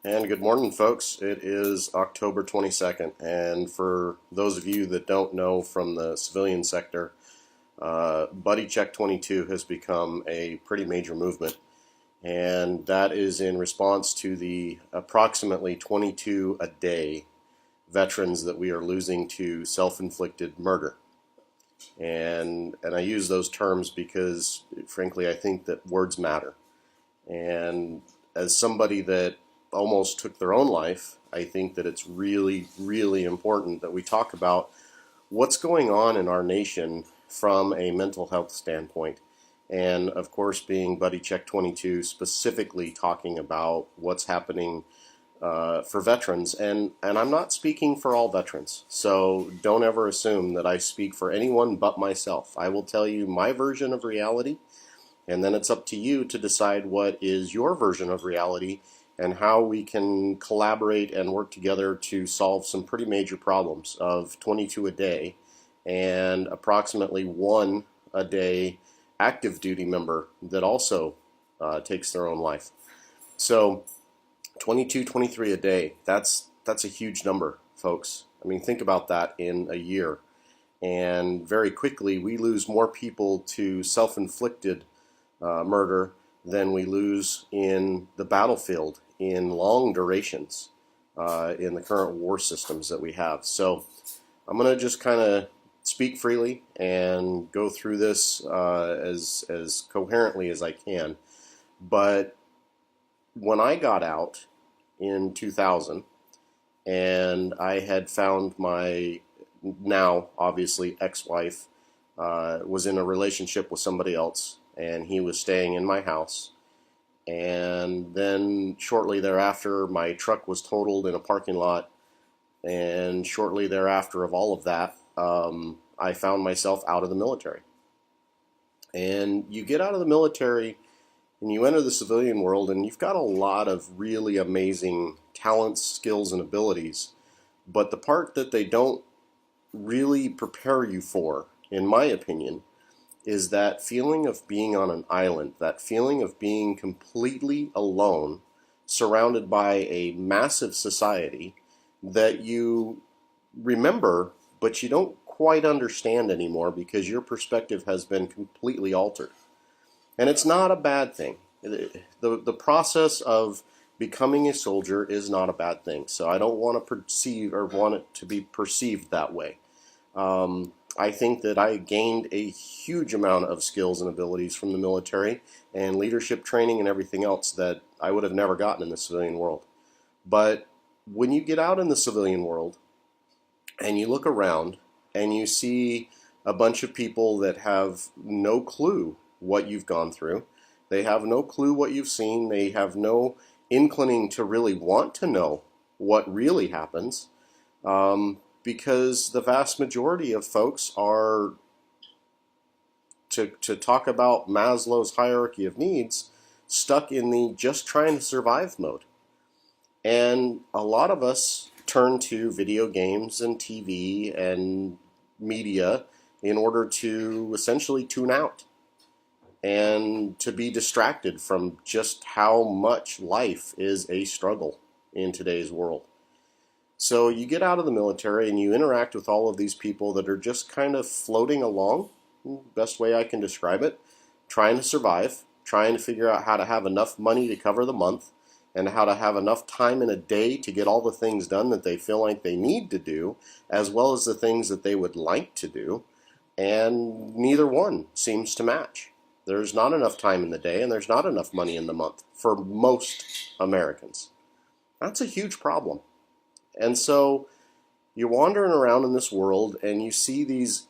And good morning, folks. It is October 22nd, and for those of you that don't know from the civilian sector, BuddyCheck22 has become a pretty major movement, and that is in response to the approximately 22 a day veterans that we are losing to self-inflicted murder. And I use those terms because, frankly, I think that words matter. And as somebody that almost took their own life, I think that it's really, really important that we talk about what's going on in our nation from a mental health standpoint. And of course, being BuddyCheck22, specifically talking about what's happening for veterans. And I'm not speaking for all veterans, so don't ever assume that I speak for anyone but myself. I will tell you my version of reality, and then it's up to you to decide what is your version of reality and how we can collaborate and work together to solve some pretty major problems of 22 a day and approximately one a day active duty member that also takes their own life. So 22, 23 a day, that's a huge number, folks. I mean, think about that in a year. And very quickly, we lose more people to self-inflicted murder than we lose in the battlefield in long durations in the current war systems that we have. So I'm going to just kind of speak freely and go through this as coherently as I can. But when I got out in 2000 and I had found my now obviously ex-wife was in a relationship with somebody else, and he was staying in my house. And then shortly thereafter, my truck was totaled in a parking lot. And shortly thereafter of all of that, I found myself out of the military. And you get out of the military and you enter the civilian world, and you've got a lot of really amazing talents, skills, and abilities. But the part that they don't really prepare you for, in my opinion, is that feeling of being on an island, that feeling of being completely alone, surrounded by a massive society that you remember, but you don't quite understand anymore because your perspective has been completely altered. And it's not a bad thing. The process of becoming a soldier is not a bad thing. So I don't want to perceive or want it to be perceived that way. I think that I gained a huge amount of skills and abilities from the military and leadership training and everything else that I would have never gotten in the civilian world. But when you get out in the civilian world and you look around and you see a bunch of people that have no clue what you've gone through, they have no clue what you've seen, they have no inclining to really want to know what really happens, because the vast majority of folks are, to talk about Maslow's hierarchy of needs, stuck in the just trying to survive mode. And a lot of us turn to video games and TV and media in order to essentially tune out and to be distracted from just how much life is a struggle in today's world. So you get out of the military and you interact with all of these people that are just kind of floating along, best way I can describe it, trying to survive, trying to figure out how to have enough money to cover the month and how to have enough time in a day to get all the things done that they feel like they need to do, as well as the things that they would like to do, and neither one seems to match. There's not enough time in the day and there's not enough money in the month for most Americans. That's a huge problem. And so you're wandering around in this world and you see these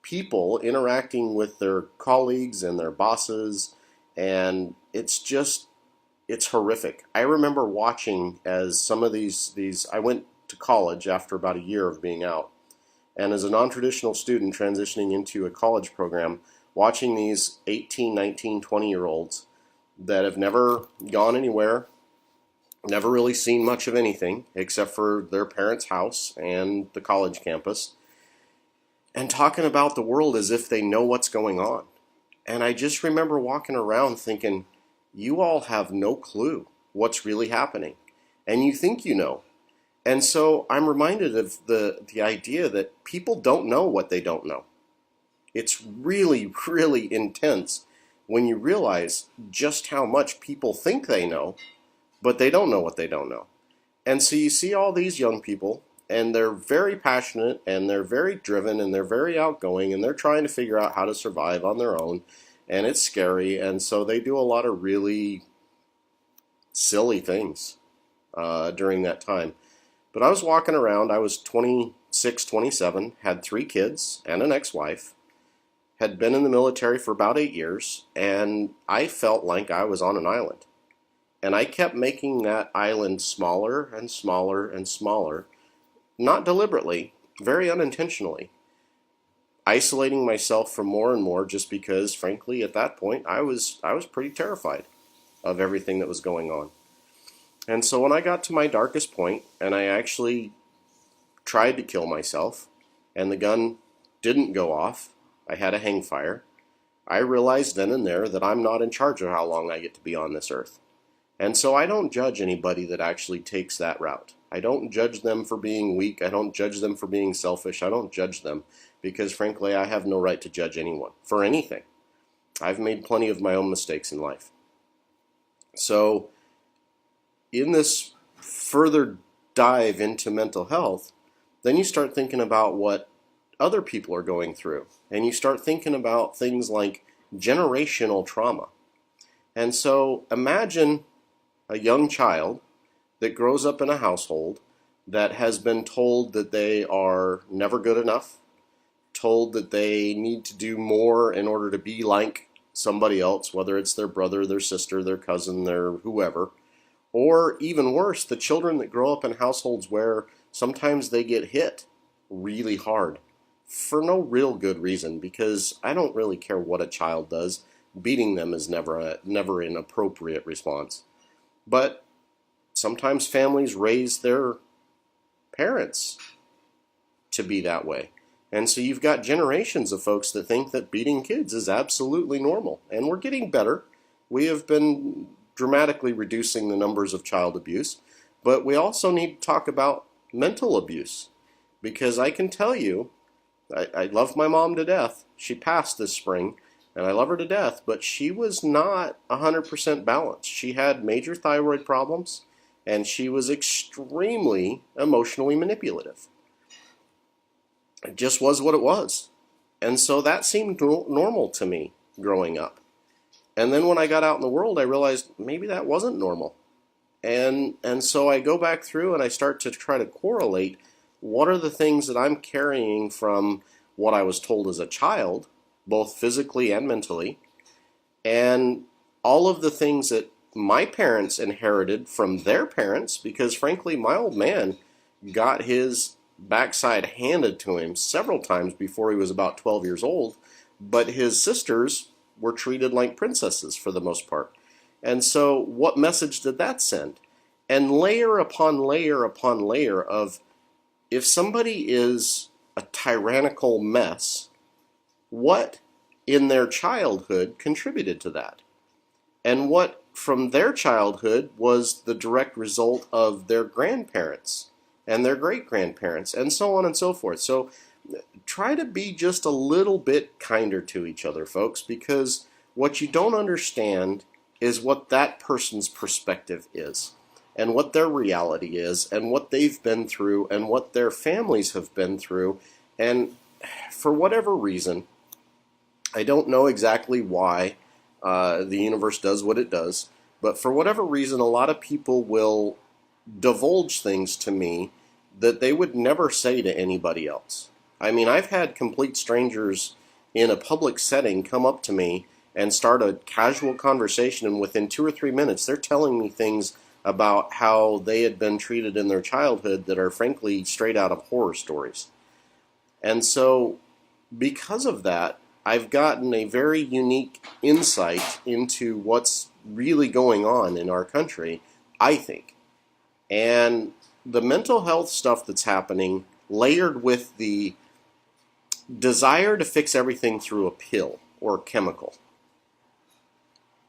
people interacting with their colleagues and their bosses, and it's horrific. I remember watching as some of these I went to college after about a year of being out, and as a non-traditional student transitioning into a college program, watching these 18, 19, 20-year-olds that have never gone anywhere, never really seen much of anything except for their parents' house and the college campus, and talking about the world as if they know what's going on. And I just remember walking around thinking, you all have no clue what's really happening. and you think you know. And so I'm reminded of the idea that people don't know what they don't know. It's really, really intense when you realize just how much people think they know, but they don't know what they don't know. And so you see all these young people, and they're very passionate, and they're very driven, and they're very outgoing, and they're trying to figure out how to survive on their own, and it's scary, and so they do a lot of really silly things during that time. But I was walking around, I was 26, 27, had 3 kids and an ex-wife, had been in the military for about 8 years, and I felt like I was on an island. And I kept making that island smaller and smaller and smaller, not deliberately, very unintentionally, isolating myself from more and more just because, frankly, at that point, I was pretty terrified of everything that was going on. And so when I got to my darkest point, and I actually tried to kill myself, and the gun didn't go off, I had a hang fire, I realized then and there that I'm not in charge of how long I get to be on this earth. And so I don't judge anybody that actually takes that route. I don't judge them for being weak. I don't judge them for being selfish. I don't judge them because, frankly, I have no right to judge anyone for anything. I've made plenty of my own mistakes in life. So in this further dive into mental health, then you start thinking about what other people are going through. And you start thinking about things like generational trauma. And so imagine a young child that grows up in a household that has been told that they are never good enough, told that they need to do more in order to be like somebody else, whether it's their brother, their sister, their cousin, their whoever, or even worse, the children that grow up in households where sometimes they get hit really hard for no real good reason, because I don't really care what a child does. Beating them is never an appropriate response. But sometimes families raise their parents to be that way. And so you've got generations of folks that think that beating kids is absolutely normal. And we're getting better. We have been dramatically reducing the numbers of child abuse. But we also need to talk about mental abuse. Because I can tell you, I love my mom to death. She passed this spring. And I love her to death, but she was not 100% balanced. She had major thyroid problems, and she was extremely emotionally manipulative. It just was what it was. And so that seemed normal to me growing up. And then when I got out in the world, I realized maybe that wasn't normal. And so I go back through and I start to try to correlate what are the things that I'm carrying from what I was told as a child, both physically and mentally, and all of the things that my parents inherited from their parents, because frankly, my old man got his backside handed to him several times before he was about 12 years old, but his sisters were treated like princesses for the most part. And so what message did that send? And layer upon layer upon layer of, if somebody is a tyrannical mess, what in their childhood contributed to that? And what from their childhood was the direct result of their grandparents and their great-grandparents, and so on and so forth. So try to be just a little bit kinder to each other, folks, because what you don't understand is what that person's perspective is, and what their reality is, and what they've been through, and what their families have been through. And for whatever reason, I don't know exactly why the universe does what it does, but for whatever reason, a lot of people will divulge things to me that they would never say to anybody else. I mean, I've had complete strangers in a public setting come up to me and start a casual conversation, and within 2 or 3 minutes, they're telling me things about how they had been treated in their childhood that are frankly straight out of horror stories. And so, because of that, I've gotten a very unique insight into what's really going on in our country, I think. And the mental health stuff that's happening, layered with the desire to fix everything through a pill or chemical.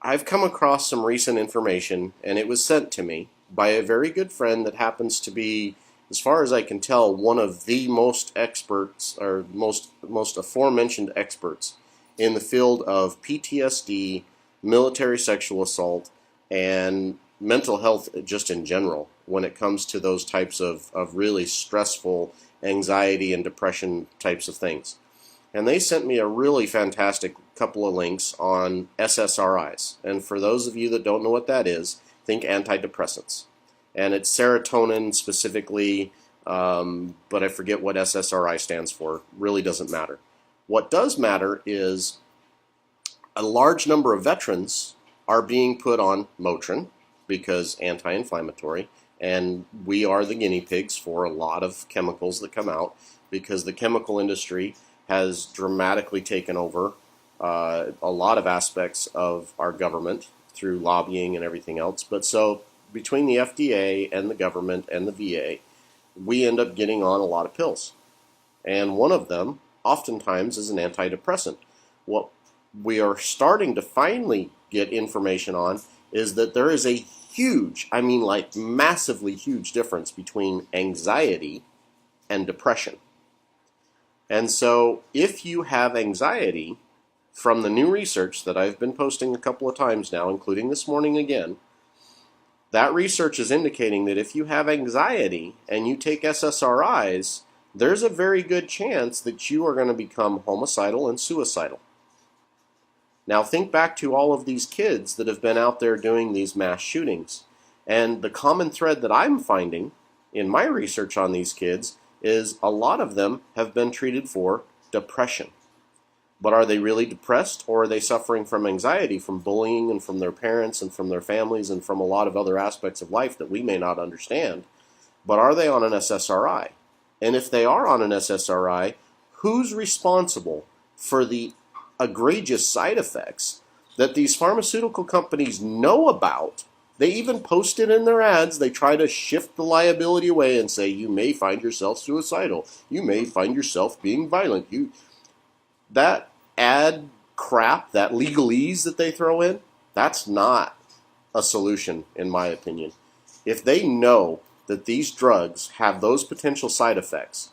I've come across some recent information, and it was sent to me, by a very good friend that happens to be, as far as I can tell, one of the most experts, or most aforementioned experts in the field of PTSD, military sexual assault, and mental health just in general when it comes to those types of really stressful anxiety and depression types of things. And they sent me a really fantastic couple of links on SSRIs. And for those of you that don't know what that is, think antidepressants. And it's serotonin specifically, but I forget what SSRI stands for. Really doesn't matter. What does matter is a large number of veterans are being put on Motrin because anti-inflammatory, and we are the guinea pigs for a lot of chemicals that come out because the chemical industry has dramatically taken over a lot of aspects of our government through lobbying and everything else. But so between the FDA and the government and the VA, we end up getting on a lot of pills. And one of them oftentimes is an antidepressant. What we are starting to finally get information on is that there is a huge, I mean like massively huge difference between anxiety and depression. And so if you have anxiety, from the new research that I've been posting a couple of times now, including this morning again, that research is indicating that if you have anxiety and you take SSRIs, there's a very good chance that you are going to become homicidal and suicidal. Now think back to all of these kids that have been out there doing these mass shootings. And the common thread that I'm finding in my research on these kids is a lot of them have been treated for depression. But are they really depressed, or are they suffering from anxiety, from bullying and from their parents and from their families and from a lot of other aspects of life that we may not understand? But are they on an SSRI? And if they are on an SSRI, who's responsible for the egregious side effects that these pharmaceutical companies know about? They even post it in their ads. They try to shift the liability away and say, you may find yourself suicidal. You may find yourself being violent. That ad crap, that legalese that they throw in, that's not a solution, in my opinion. If they know that these drugs have those potential side effects,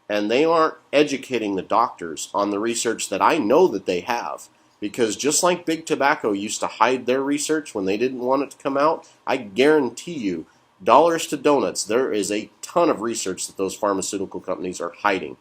and they aren't educating the doctors on the research that I know that they have, because just like Big Tobacco used to hide their research when they didn't want it to come out, I guarantee you, dollars to donuts, there is a ton of research that those pharmaceutical companies are hiding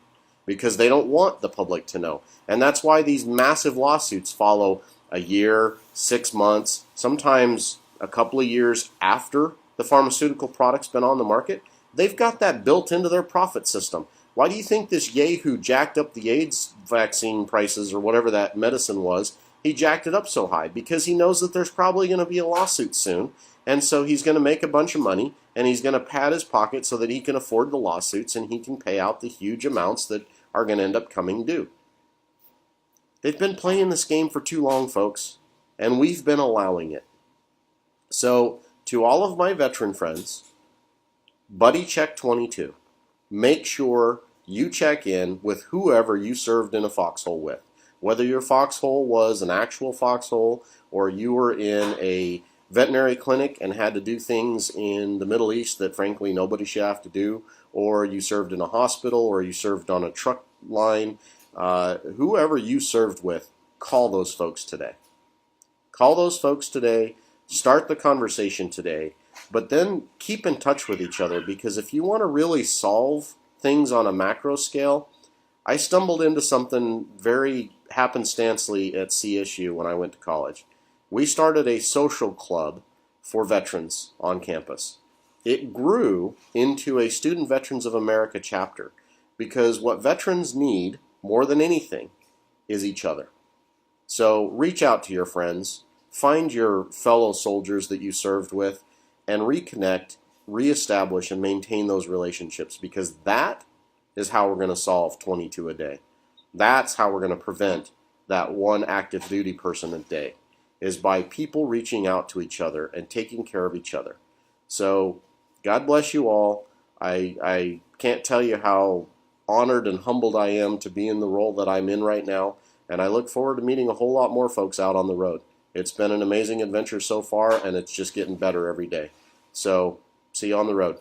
because they don't want the public to know. And that's why these massive lawsuits follow a year, 6 months, sometimes a couple of years after the pharmaceutical product's been on the market. They've got that built into their profit system. Why do you think this yahoo jacked up the AIDS vaccine prices, or whatever that medicine was? He jacked it up so high because he knows that there's probably going to be a lawsuit soon, and so he's going to make a bunch of money, and he's going to pad his pocket so that he can afford the lawsuits and he can pay out the huge amounts that are going to end up coming due. They've been playing this game for too long, folks, and we've been allowing it. So, to all of my veteran friends, BuddyCheck22, make sure you check in with whoever you served in a foxhole with. Whether your foxhole was an actual foxhole, or you were in a veterinary clinic and had to do things in the Middle East that frankly nobody should have to do, or you served in a hospital, or you served on a truck line, whoever you served with, call those folks today. Call those folks today, start the conversation today, but then keep in touch with each other, because if you want to really solve things on a macro scale, I stumbled into something very happenstancely at CSU when I went to college. We started a social club for veterans on campus. It grew into a Student Veterans of America chapter, because what veterans need more than anything is each other. So reach out to your friends, find your fellow soldiers that you served with, and reconnect, reestablish, and maintain those relationships, because that is how we're going to solve 22 a day. That's how we're going to prevent that one active duty person a day, is by people reaching out to each other and taking care of each other. So God bless you all. I can't tell you how honored and humbled I am to be in the role that I'm in right now, and I look forward to meeting a whole lot more folks out on the road. It's been an amazing adventure so far, and it's just getting better every day. So see you on the road.